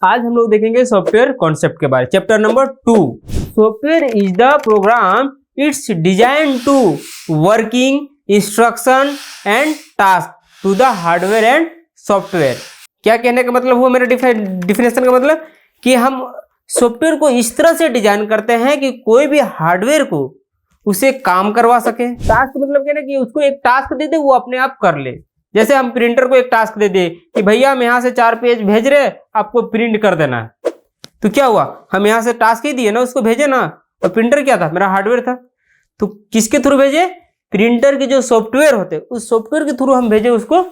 आज हम लोग देखेंगे सॉफ्टवेयर कॉन्सेप्ट के बारे में। Chapter number 2, software is the program it's design to working instruction and task to the hardware and software. क्या कहने का मतलब हुआ मेरा डिफिनेशन का मतलब कि हम सॉफ्टवेयर को इस तरह से डिजाइन करते हैं कि कोई भी हार्डवेयर को उसे काम करवा सके। टास्क मतलब क्या ना कि उसको एक टास्क दे दे, वो अपने आप कर ले। जैसे हम प्रिंटर को एक टास्क दे दे कि भैया हम यहाँ से 4 पेज भेज रहे, आपको प्रिंट कर देना है। तो क्या हुआ, हम यहाँ से टास्क ही दिए ना, उसको भेजे ना। और प्रिंटर क्या था, मेरा हार्डवेयर था। तो किसके थ्रू भेजे, प्रिंटर के जो सॉफ्टवेयर होते उस सॉफ्टवेयर के थ्रू हम भेजे, उसको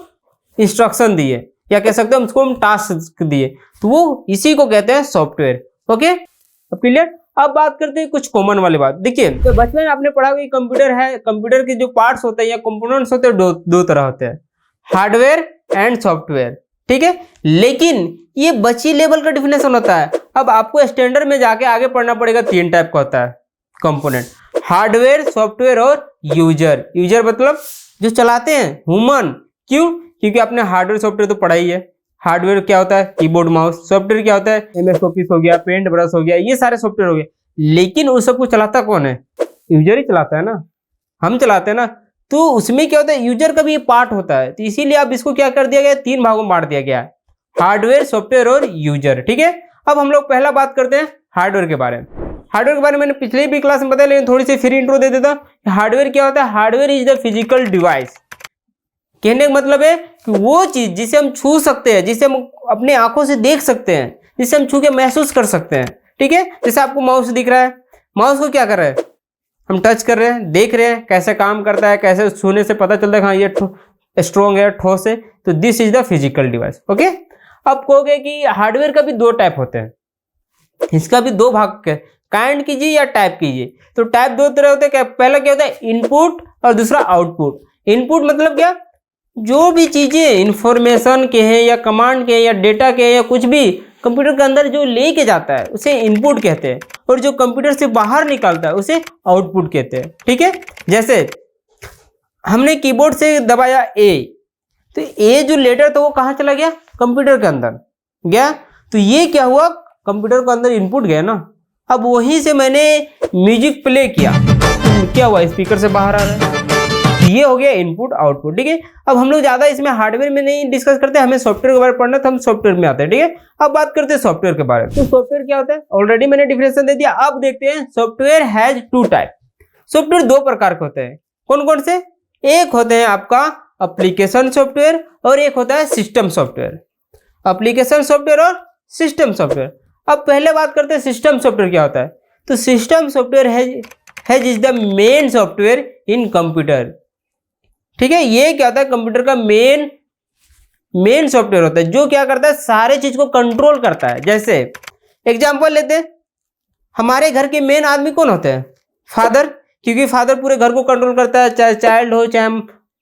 इंस्ट्रक्शन दिए या कह सकते हैं उसको हम टास्क दिए। तो वो इसी को कहते हैं सॉफ्टवेयर। ओके, अब क्लियर। अब बात करते हैं कुछ कॉमन वाली बात। देखिए, तो बचपन में आपने पढ़ा कि कंप्यूटर है, कंप्यूटर के जो पार्ट्स होते हैं या कंपोनेंट्स होते हैं दो तरह होते हैं, हार्डवेयर एंड सॉफ्टवेयर। ठीक है, लेकिन ये बची लेवल का डिफिनेशन होता है। अब आपको स्टैंडर्ड में जाके आगे पढ़ना पड़ेगा। 3 टाइप का होता है कंपोनेंट, हार्डवेयर, सॉफ्टवेयर और यूजर। यूजर मतलब जो चलाते हैं, ह्यूमन। क्यों, क्योंकि आपने हार्डवेयर सॉफ्टवेयर तो पढ़ा ही है। हार्डवेयर क्या होता है, कीबोर्ड माउस। सॉफ्टवेयर क्या होता है, MS ऑफिस हो गया, पेंट ब्रश हो गया, ये सारे सॉफ्टवेयर हो गए। लेकिन उस सबको चलाता कौन है, यूजर ही चलाता है ना, हम चलाते हैं ना। तो उसमें क्या होता है, यूजर का भी ये पार्ट होता है। तो इसीलिए अब इसको क्या कर दिया गया, 3 भागों में बांट दिया गया है, हार्डवेयर, सॉफ्टवेयर और यूजर। ठीक है, अब हम लोग पहला बात करते हैं हार्डवेयर के बारे में। हार्डवेयर के बारे में मैंने पिछले भी क्लास में बताया, लेकिन थोड़ी सी फ्री इंट्रो दे देता हूं। हार्डवेयर क्या होता है, hardware is the physical device. कहने का मतलब है कि वो चीज जिसे हम छू सकते हैं, जिसे हम अपने आंखों से देख सकते हैं, जिसे हम छू के महसूस कर सकते हैं। ठीक है, जैसे आपको माउस दिख रहा है, माउस को क्या कर रहे हैं, हम टच कर रहे हैं, देख रहे हैं कैसे काम करता है, कैसे छूने से पता चलता है हाँ ये स्ट्रॉन्ग है, ठोस है। तो this is the physical device. Okay, अब कहोगे कि हार्डवेयर का भी 2 टाइप होते हैं, इसका भी 2 भाग के काइंड कीजिए या टाइप कीजिए। तो टाइप 2 तरह होते हैं। पहला क्या होता है, इनपुट और दूसरा आउटपुट। इनपुट मतलब क्या, जो भी चीजें इंफॉर्मेशन के हैं या कमांड के या डेटा के या कुछ भी कंप्यूटर के अंदर जो लेके जाता है उसे इनपुट कहते हैं, और जो कंप्यूटर से बाहर निकालता है उसे आउटपुट कहते हैं। ठीक है, जैसे हमने कीबोर्ड से दबाया ए, तो ए जो लेटर था वो कहाँ चला गया, कंप्यूटर के अंदर गया। तो ये क्या हुआ, कंप्यूटर के अंदर इनपुट गया ना। अब वहीं से मैंने म्यूजिक प्ले किया, तो क्या हुआ, स्पीकर से बाहर आ रहा है। ये हो गया इनपुट आउटपुट। ठीक है, अब हम लोग ज्यादा इसमें हार्डवेयर में नहीं डिस्कस करते, हमें सॉफ्टवेयर के बारे में पढ़ना, तो हम सॉफ्टवेयर में आते हैं। ठीक है, अब बात करते हैं सॉफ्टवेयर के बारे में। तो सॉफ्टवेयर क्या होता है, ऑलरेडी मैंने डिफिनेशन दे दिया। अब देखते हैं सॉफ्टवेयर हैज 2 टाइप। सॉफ्टवेयर 2 प्रकार के होते हैं। कौन कौन से, एक होते हैं आपका एप्लीकेशन सॉफ्टवेयर और एक होता है सिस्टम सॉफ्टवेयर। एप्लीकेशन सॉफ्टवेयर और सिस्टम सॉफ्टवेयर। अब पहले बात करते हैं सिस्टम सॉफ्टवेयर क्या होता है। तो system software has is the main software in computer. ठीक है, ये क्या होता है, कंप्यूटर का मेन सॉफ्टवेयर होता है, जो क्या करता है, सारे चीज को कंट्रोल करता है। जैसे एग्जांपल लेते हैं, हमारे घर के मेन आदमी कौन होते हैं, फादर, क्योंकि फादर पूरे घर को कंट्रोल करता है, चाहे चाइल्ड हो, चाहे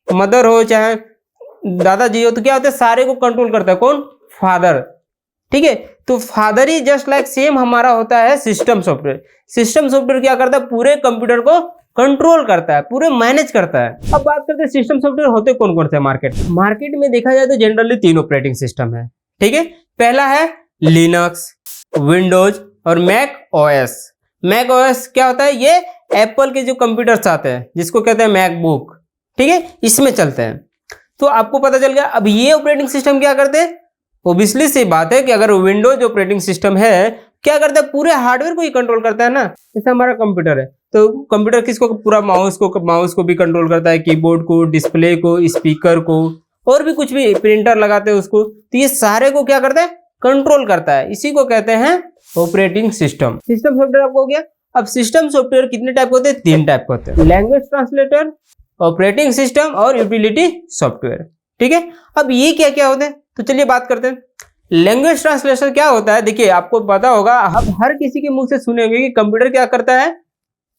मदर हो, चाहे दादाजी हो, तो क्या होता है, सारे को कंट्रोल करता है कौन, फादर। ठीक है, तो फादर ही जस्ट लाइक सेम हमारा होता है सिस्टम सॉफ्टवेयर। सिस्टम सॉफ्टवेयर क्या करता है, पूरे कंप्यूटर को कंट्रोल करता है, पूरे मैनेज करता है। अब बात करते हैं सिस्टम सॉफ्टवेयर होते कौन कौन से। मार्केट में देखा जाए तो जनरली 3 ऑपरेटिंग सिस्टम है। ठीक है, पहला है लिनक्स, विंडोज और मैक ओएस। मैक ओएस क्या होता है, ये एप्पल के जो कंप्यूटर्स आते हैं जिसको कहते हैं मैकबुक, ठीक है, इसमें चलते हैं। तो आपको पता चल गया। अब ये ऑपरेटिंग सिस्टम क्या करते हैं, ओब्वियसली सी बात है कि अगर विंडोज ऑपरेटिंग सिस्टम है, क्या करता है, पूरे हार्डवेयर को ही कंट्रोल करता है ना। जैसे हमारा कंप्यूटर है, तो कंप्यूटर किसको, पूरा माउस को भी कंट्रोल करता है, कीबोर्ड को, डिस्प्ले को, स्पीकर को, और भी कुछ भी प्रिंटर लगाते हैं उसको। तो ये सारे को क्या करता है, कंट्रोल करता है। इसी को कहते हैं ऑपरेटिंग सिस्टम। सिस्टम सॉफ्टवेयर आपको हो गया। अब सिस्टम सॉफ्टवेयर कितने टाइप के होते हैं, 3 टाइप के होते हैं, लैंग्वेज ट्रांसलेटर, ऑपरेटिंग सिस्टम और यूटिलिटी सॉफ्टवेयर। ठीक है, अब ये क्या क्या होते हैं, तो चलिए बात करते हैं। लैंग्वेज ट्रांसलेशन क्या होता है, देखिए आपको पता होगा, अब हर किसी के मुंह से सुनेंगे कि कंप्यूटर क्या करता है,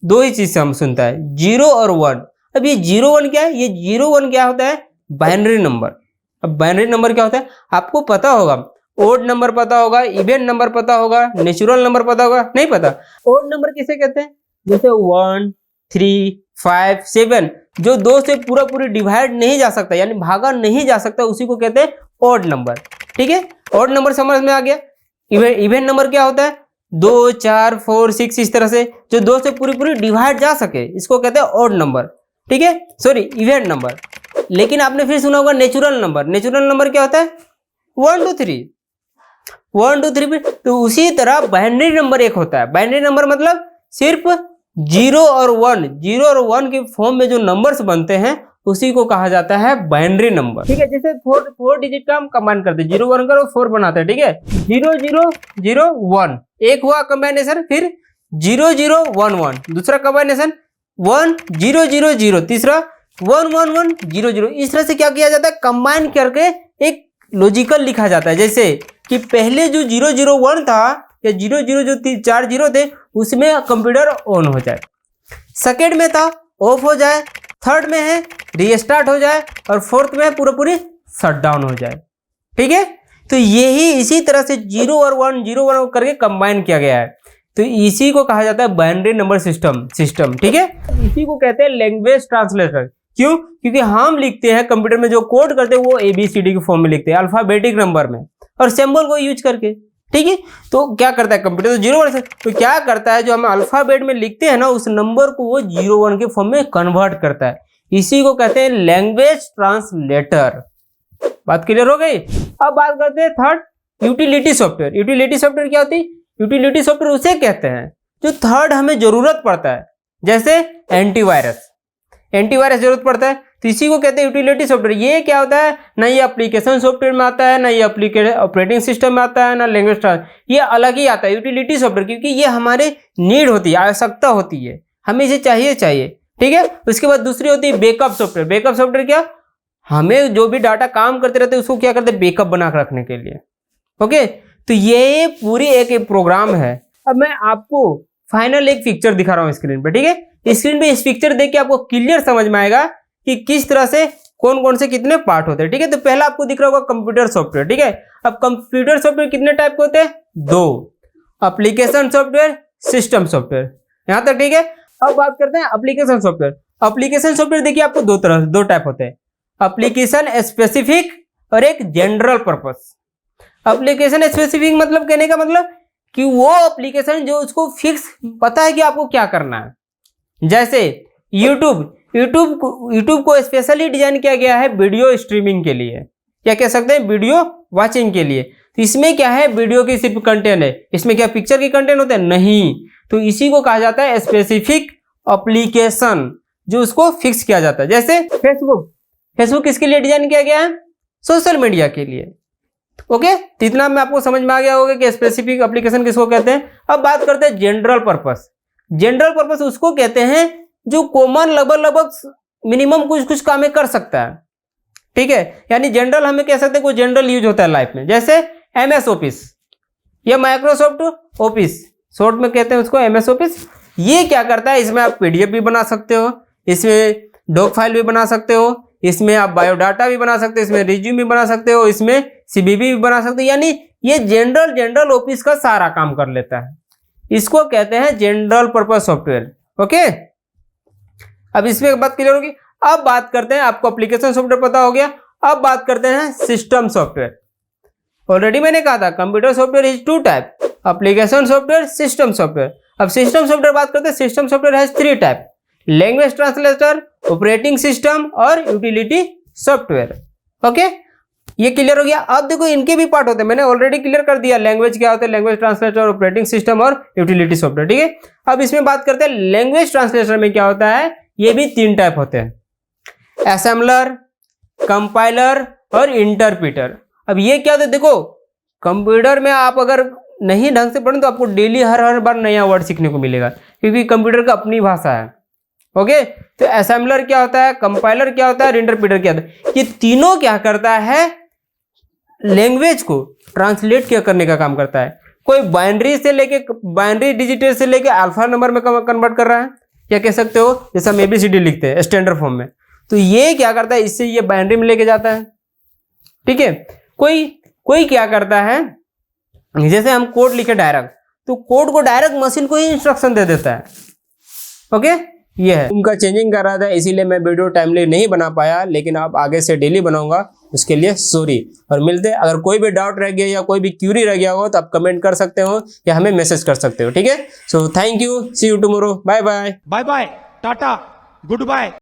2 ही चीज से हम सुनता है, 0 और 1। अब ये 0 1 क्या है, ये 0 1 क्या होता है, बाइनरी नंबर। अब बाइनरी नंबर क्या होता है, आपको पता होगा, ओड नंबर पता होगा, इवन नंबर पता होगा, नेचुरल नंबर पता होगा, नहीं पता। ओड नंबर किसे कहते हैं, जैसे 1 3 5 7, जो 2 से पूरी डिवाइड नहीं जा सकता, यानी भागा नहीं जा सकता, उसी को कहते हैं ओड नंबर। ठीक है, ओड नंबर समझ में आ गया। इवन नंबर क्या होता है, 2, 4, 4, 6, इस तरह से जो 2 से पूरी डिवाइड जा सके, इसको कहते हैं ऑड नंबर, ठीक है, सॉरी इवेंट नंबर। लेकिन आपने फिर सुना होगा नेचुरल नंबर। नेचुरल नंबर क्या होता है, 1, 2, 3, 1, 2, 3। तो उसी तरह बाइनरी नंबर एक होता है। बाइनरी नंबर मतलब सिर्फ 0 और 1 के फॉर्म में जो नंबर्स बनते हैं उसी को कहा जाता है बाइनरी नंबर, ठीक है। जैसे 4 डिजिट का हम कंबाइन करते हैं, 0 1 करो 4 बनाते हैं, ठीक है। 0 0 0 1 एक हुआ कंबाइनेशन, फिर 0 0 1 1 दूसरा कंबाइनेशन, 1 0 0 0 तीसरा, 1 1 1 0 0। इस तरह से क्या किया जाता है, कंबाइन करके एक लॉजिकल लिखा जाता है। जैसे कि पहले जो 0 0 1 था या 0 0 जो 4 0 थे उसमें कंप्यूटर ऑन हो जाए, सेकेंड में था ऑफ हो जाए, थर्ड में है रीस्टार्ट हो जाए, और फोर्थ में पूरी शट डाउन हो जाए, ठीक है। तो यही इसी तरह से 0 और 1 0 1 करके कंबाइन किया गया है। तो इसी को कहा जाता है बाइनरी नंबर सिस्टम, ठीक है। इसी को कहते हैं लैंग्वेज ट्रांसलेटर। क्यों? क्योंकि हम लिखते हैं कंप्यूटर में जो कोड करते हैं वो ABCD के फॉर्म में लिखते हैं, अल्फाबेटिक नंबर में और सिंबल को यूज करके, ठीक है। तो क्या करता है कंप्यूटर, तो 0 1 तो क्या करता है, जो हम अल्फाबेट में लिखते हैं ना उस नंबर को वो 0 1 के फॉर्म में कन्वर्ट करता है। इसी को कहते हैं लैंग्वेज ट्रांसलेटर। बात क्लियर हो गई। अब बात करते हैं third, utility software. Utility software क्या होती है, यूटिलिटी सॉफ्टवेयर उसे कहते हैं जो थर्ड हमें जरूरत पड़ता है, जैसे एंटीवायरस जरूरत पड़ता है, तो इसी को कहते हैं यूटिलिटी सॉफ्टवेयर। ये क्या होता है, ना ये एप्लीकेशन सॉफ्टवेयर में आता है, ना ये ऑपरेटिंग सिस्टम में आता है, ना लैंग्वेज ये अलग ही आता है यूटिलिटी सॉफ्टवेयर, क्योंकि ये हमारे नीड होती है, आवश्यकता होती है, हमें इसे चाहिए, ठीक है। उसके बाद दूसरी होती है बैकअप सॉफ्टवेयर। बैकअप सॉफ्टवेयर क्या, हमें जो भी डाटा काम करते रहते हैं उसको क्या करते हैं, बैकअप बना कर रखने के लिए, ओके। तो ये पूरी एक प्रोग्राम है। अब मैं आपको फाइनल एक पिक्चर दिखा रहा हूँ स्क्रीन पे, ठीक है। स्क्रीन पे इस पिक्चर देख के आपको क्लियर समझ में आएगा कि किस तरह से कौन से कितने पार्ट होते हैं, ठीक है। तो पहला आपको दिख रहा होगा कंप्यूटर सॉफ्टवेयर, ठीक है। अब कंप्यूटर सॉफ्टवेयर कितने टाइप के होते हैं, 2, एप्लीकेशन सॉफ्टवेयर, सिस्टम सॉफ्टवेयर, यहां तक ठीक है। अब बात करते हैं एप्लीकेशन सॉफ्टवेयर। एप्लीकेशन सॉफ्टवेयर देखिए आपको दो टाइप होते हैं, एप्लीकेशन स्पेसिफिक और एक जनरल पर्पस। एप्लीकेशन स्पेसिफिक मतलब कहने का मतलब कि वो एप्लीकेशन जो उसको फिक्स पता है कि आपको क्या करना है। जैसे यूट्यूब को स्पेशली डिजाइन किया गया है वीडियो स्ट्रीमिंग के लिए, क्या कह सकते हैं, वीडियो वाचिंग के लिए। तो इसमें क्या है, वीडियो की सिर्फ कंटेंट है, इसमें क्या पिक्चर की कंटेंट होते हैं, नहीं। तो इसी को कहा जाता है स्पेसिफिक एप्लीकेशन, जो उसको फिक्स किया जाता है। जैसे फेसबुक किसके लिए डिजाइन किया गया है, सोशल मीडिया के लिए, ओके। तो इतना में आपको समझ में आ गया होगा कि स्पेसिफिक एप्लीकेशन किसको कहते हैं। अब बात करते हैं जनरल पर्पस। जनरल पर्पस उसको कहते हैं जो कॉमन लगभग मिनिमम कुछ काम कर सकता है, ठीक है। यानी जनरल हमें कह सकते हैं कोई जनरल यूज होता है लाइफ में, जैसे MS ऑफिस या माइक्रोसॉफ्ट ऑफिस, शॉर्ट में कहते हैं उसको MS ऑफिस। ये क्या करता है, इसमें आप PDF भी बना सकते हो, इसमें डॉक फाइल भी बना सकते हो, इसमें आप बायोडाटा भी बना सकते हो, इसमें रिज्यूम भी बना सकते हो, इसमें CVV भी बना सकते हो। यानी ये जनरल ऑफिस का सारा काम कर लेता है, इसको कहते हैं जनरल पर्पस सॉफ्टवेयर, ओके। अब इसमें बात क्लियर होगी। अब बात करते हैं, आपको एप्लीकेशन सॉफ्टवेयर पता हो गया, अब बात करते हैं सिस्टम सॉफ्टवेयर। ऑलरेडी मैंने कहा था computer software is 2 type, application software, system software. अब सिस्टम सॉफ्टवेयर बात करते हैं, system software has 3 type, language translator, operating system और यूटिलिटी सॉफ्टवेयर, ओके। ये क्लियर हो गया। अब देखो इनके भी पार्ट होते हैं, मैंने ऑलरेडी क्लियर कर दिया लैंग्वेज क्या होता है, लैंग्वेज ट्रांसलेटर, ऑपरेटिंग सिस्टम और यूटिलिटी सॉफ्टवेयर, ठीक है। अब इसमें बात करते हैं लैंग्वेज ट्रांसलेटर में क्या होता है, ये भी 3 टाइप होते हैं, असेंबलर, कंपाइलर और इंटरप्रीटर। अब ये क्या होता है, देखो कंप्यूटर में आप अगर नहीं ढंग से पढ़ें तो आपको डेली हर बार नया वर्ड सीखने को मिलेगा, क्योंकि कंप्यूटर का अपनी भाषा है, ओके। तो असेंबलर क्या होता है, कंपाइलर क्या होता है और इंटरप्रीटर क्या होता है, ये तीनों क्या करता है, लैंग्वेज को ट्रांसलेट करने का काम करता है। कोई बाइनरी डिजिटल से लेके अल्फा नंबर में कन्वर्ट कर रहा है, क्या कह सकते हो, जैसे हम ABCD लिखते हैं स्टैंडर्ड फॉर्म में, तो ये क्या करता है, इससे ये बाइनरी में लेके जाता है, ठीक है। कोई क्या करता है, जैसे हम कोड लिखे डायरेक्ट, तो कोड को डायरेक्ट मशीन को ही इंस्ट्रक्शन दे देता है, ओके। ये है उनका चेंजिंग कर रहा था, इसीलिए मैं वीडियो टाइमली नहीं बना पाया, लेकिन अब आगे से डेली बनाऊंगा। उसके लिए सॉरी। और मिलते हैं, अगर कोई भी डाउट रह गया या कोई भी क्यूरी रह गया हो तो आप कमेंट कर सकते हो या हमें मैसेज कर सकते हो, ठीक है। So thank you, see you tomorrow, bye bye. Bye bye, tata, good bye.